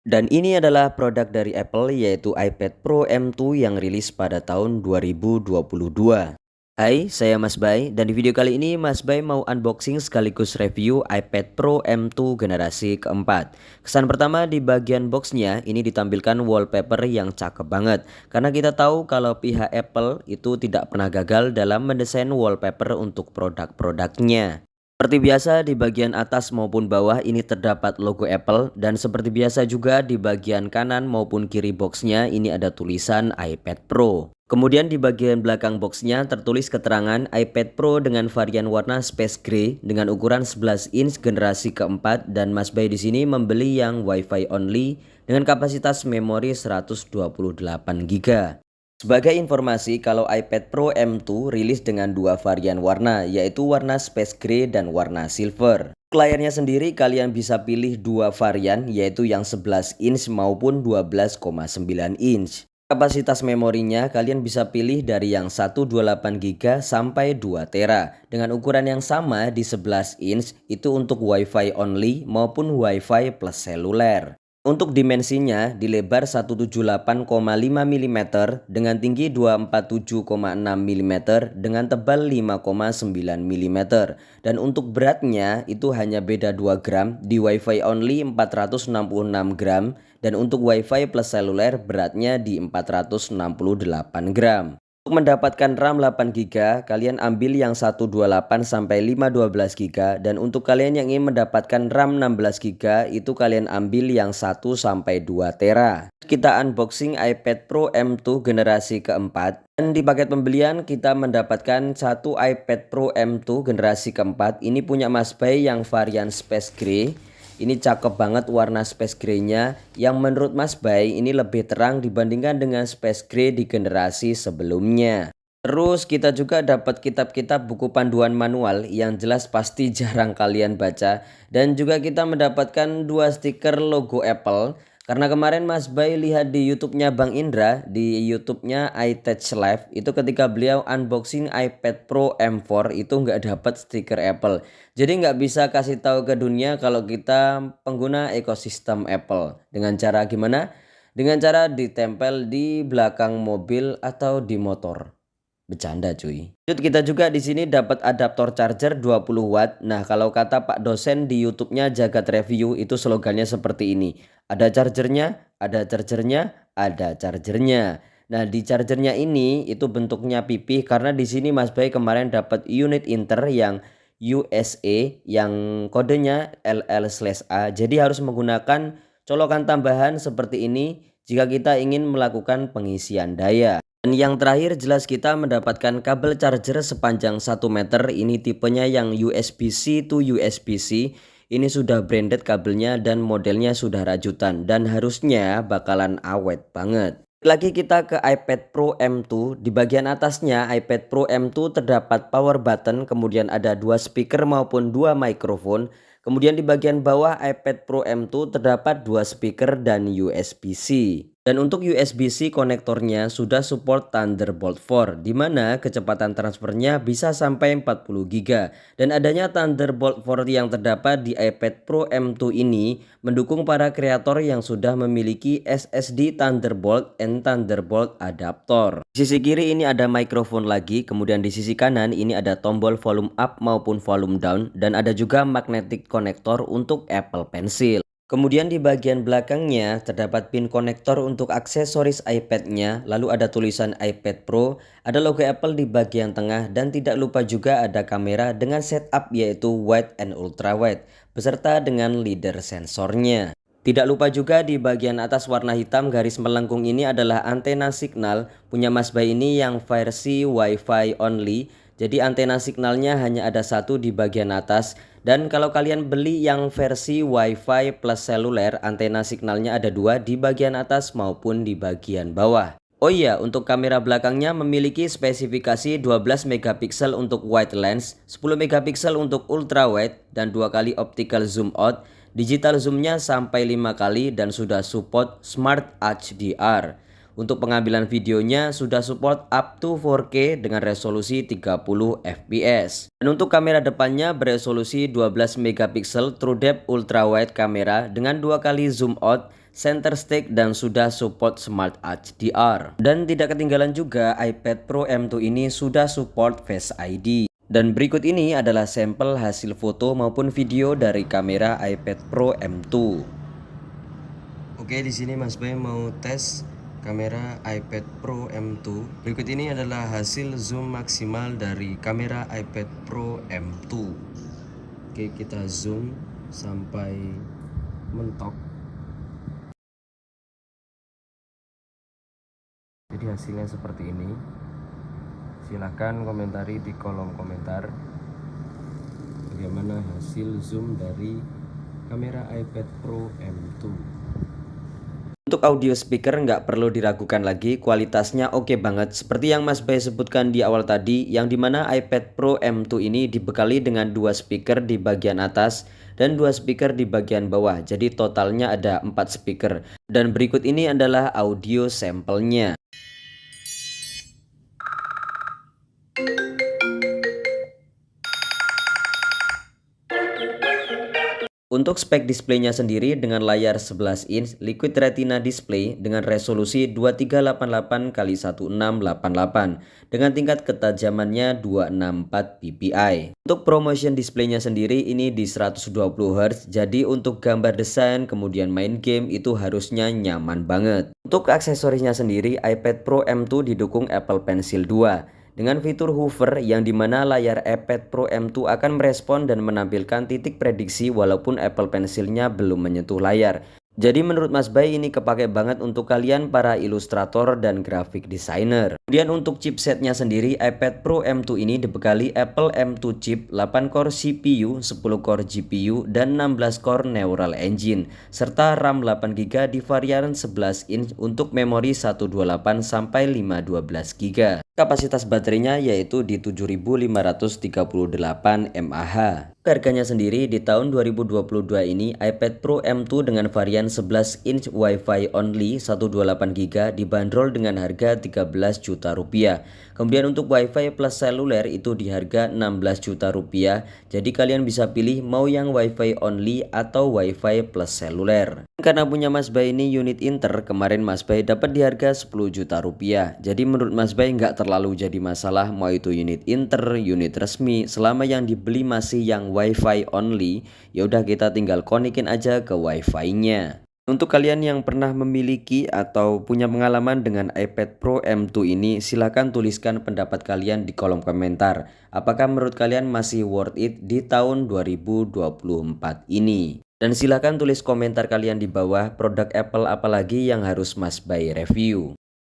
Dan ini adalah produk dari Apple yaitu iPad Pro M2 yang rilis pada tahun 2022. Hai, saya Mas Bay dan di video kali ini Mas Bay mau unboxing sekaligus review iPad Pro M2 generasi keempat. Kesan pertama di bagian boxnya ini ditampilkan wallpaper yang cakep banget. Karena kita tahu kalau pihak Apple itu tidak pernah gagal dalam mendesain wallpaper untuk produk-produknya. Seperti biasa di bagian atas maupun bawah ini terdapat logo Apple dan seperti biasa juga di bagian kanan maupun kiri boxnya ini ada tulisan iPad Pro. Kemudian di bagian belakang boxnya tertulis keterangan iPad Pro dengan varian warna Space Gray dengan ukuran 11 inch generasi keempat dan Mas Bay di sini membeli yang Wi-Fi only dengan kapasitas memori 128 GB. Sebagai informasi, kalau iPad Pro M2 rilis dengan dua varian warna, yaitu warna Space Gray dan warna Silver. Untuk layarnya sendiri kalian bisa pilih dua varian, yaitu yang 11 inch maupun 12,9 inch. Kapasitas memorinya kalian bisa pilih dari yang 128 GB sampai 2 TB dengan ukuran yang sama di 11 inch itu untuk Wi-Fi only maupun Wi-Fi plus seluler. Untuk dimensinya di lebar 178,5 mm dengan tinggi 247,6 mm dengan tebal 5,9 mm dan untuk beratnya itu hanya beda 2 gram di Wi-Fi only 466 gram dan untuk Wi-Fi plus seluler beratnya di 468 gram. Untuk mendapatkan RAM 8 GB, kalian ambil yang 128 sampai 512 GB dan untuk kalian yang ingin mendapatkan RAM 16 GB itu kalian ambil yang 1 sampai 2 TB. Kita unboxing iPad Pro M2 generasi keempat dan di paket pembelian kita mendapatkan satu iPad Pro M2 generasi keempat. Ini punya Mas Bay yang varian Space Gray. Ini cakep banget warna Space Gray-nya yang menurut Mas Bay ini lebih terang dibandingkan dengan Space Gray di generasi sebelumnya. Terus kita juga dapat kitab-kitab buku panduan manual yang jelas pasti jarang kalian baca. Dan juga kita mendapatkan dua stiker logo Apple. Karena kemarin Mas Bay lihat di YouTube-nya Bang Indra, di YouTube-nya iTouch Live, itu ketika beliau unboxing iPad Pro M4 itu nggak dapat stiker Apple. Jadi nggak bisa kasih tahu ke dunia kalau kita pengguna ekosistem Apple. Dengan cara gimana? Dengan cara ditempel di belakang mobil atau di motor. Bercanda cuy. Lanjut kita juga di sini dapat adaptor charger 20 watt. Nah, kalau kata Pak dosen di YouTube-nya Jagat Review itu slogannya seperti ini. Ada chargernya, ada chargernya, ada chargernya. Nah, di chargernya ini itu bentuknya pipih karena di sini Mas Bay kemarin dapat unit inter yang USA yang kodenya LL/A. Jadi harus menggunakan colokan tambahan seperti ini jika kita ingin melakukan pengisian daya. Dan yang terakhir jelas kita mendapatkan kabel charger sepanjang 1 meter. Ini tipenya yang USB-C to USB-C. Ini sudah branded kabelnya dan modelnya sudah rajutan dan harusnya bakalan awet banget. Lagi kita ke iPad Pro M2. Di bagian atasnya iPad Pro M2 terdapat power button, kemudian ada dua speaker maupun dua mikrofon. Kemudian di bagian bawah iPad Pro M2 terdapat dua speaker dan USB-C. Dan untuk USB-C konektornya sudah support Thunderbolt 4 di mana kecepatan transfernya bisa sampai 40 GB dan adanya Thunderbolt 4 yang terdapat di iPad Pro M2 ini mendukung para kreator yang sudah memiliki SSD Thunderbolt and Thunderbolt adaptor. Di sisi kiri ini ada mikrofon lagi, kemudian di sisi kanan ini ada tombol volume up maupun volume down dan ada juga magnetic connector untuk Apple Pencil. Kemudian di bagian belakangnya terdapat pin konektor untuk aksesoris iPad-nya, lalu ada tulisan iPad Pro, ada logo Apple di bagian tengah dan tidak lupa juga ada kamera dengan setup yaitu wide and ultra wide beserta dengan leader sensornya. Tidak lupa juga di bagian atas warna hitam garis melengkung ini adalah antena signal punya Mas Bay ini yang versi Wi-Fi only. Jadi antena signalnya hanya ada satu di bagian atas dan kalau kalian beli yang versi Wi-Fi plus seluler antena signalnya ada dua di bagian atas maupun di bagian bawah. Oh iya, untuk kamera belakangnya memiliki spesifikasi 12 megapiksel untuk wide lens, 10 megapiksel untuk ultra wide dan 2 kali optical zoom out. Digital zoomnya sampai 5 kali dan sudah support Smart HDR. Untuk pengambilan videonya sudah support up to 4K dengan resolusi 30 fps. Dan untuk kamera depannya beresolusi 12 megapiksel True Depth Ultra Wide kamera dengan 2 kali zoom out center stage dan sudah support Smart HDR. Dan tidak ketinggalan juga iPad Pro M2 ini sudah support Face ID. Dan berikut ini adalah sampel hasil foto maupun video dari kamera iPad Pro M2. Oke, di sini Mas Bay mau tes kamera iPad Pro M2. Berikut ini adalah hasil zoom maksimal dari kamera iPad Pro M2. Oke, kita zoom sampai mentok. Jadi hasilnya seperti ini. Silahkan komentari di kolom komentar bagaimana hasil zoom dari kamera iPad Pro M2. Untuk audio speaker nggak perlu diragukan lagi, kualitasnya oke banget. Seperti yang Mas Bay sebutkan di awal tadi, yang dimana iPad Pro M2 ini dibekali dengan 2 speaker di bagian atas dan 2 speaker di bagian bawah. Jadi totalnya ada 4 speaker. Dan berikut ini adalah audio sampelnya. Untuk spek displaynya sendiri dengan layar 11 inch Liquid Retina display dengan resolusi 2388 x 1688 dengan tingkat ketajamannya 264 ppi. Untuk ProMotion displaynya sendiri ini di 120 Hz, jadi untuk gambar desain kemudian main game itu harusnya nyaman banget. Untuk aksesorisnya sendiri iPad Pro M2 didukung Apple Pencil 2. Dengan fitur hover yang dimana layar iPad Pro M2 akan merespon dan menampilkan titik prediksi walaupun Apple Pencilnya belum menyentuh layar. Jadi menurut Mas Bay ini kepake banget untuk kalian para ilustrator dan graphic designer. Kemudian untuk chipsetnya sendiri iPad Pro M2 ini dibekali Apple M2 chip 8 core CPU, 10 core GPU, dan 16 core Neural Engine serta RAM 8GB di varian 11 inch untuk memori 128 sampai 512GB. Kapasitas baterainya yaitu di 7538 mAh. Harganya sendiri di tahun 2022 ini iPad Pro M2 dengan varian 11 inch Wi-Fi only 128GB dibanderol dengan harga 13 juta rupiah. Kemudian untuk Wi-Fi plus seluler itu di harga 16 juta rupiah. Jadi kalian bisa pilih mau yang Wi-Fi only atau Wi-Fi plus seluler. Karena punya Mas Bay ini unit Inter, kemarin Mas Bay dapat di harga 10 juta rupiah. Jadi menurut Mas Bay nggak terlalu jadi masalah mau itu unit Inter, unit resmi, selama yang dibeli masih yang Wi-Fi only, ya udah kita tinggal konekin aja ke Wi-Fi-nya. Untuk kalian yang pernah memiliki atau punya pengalaman dengan iPad Pro M2 ini, silahkan tuliskan pendapat kalian di kolom komentar. Apakah menurut kalian masih worth it di tahun 2024 ini? Dan silahkan tulis komentar kalian di bawah produk Apple apalagi yang harus Mas Bay review.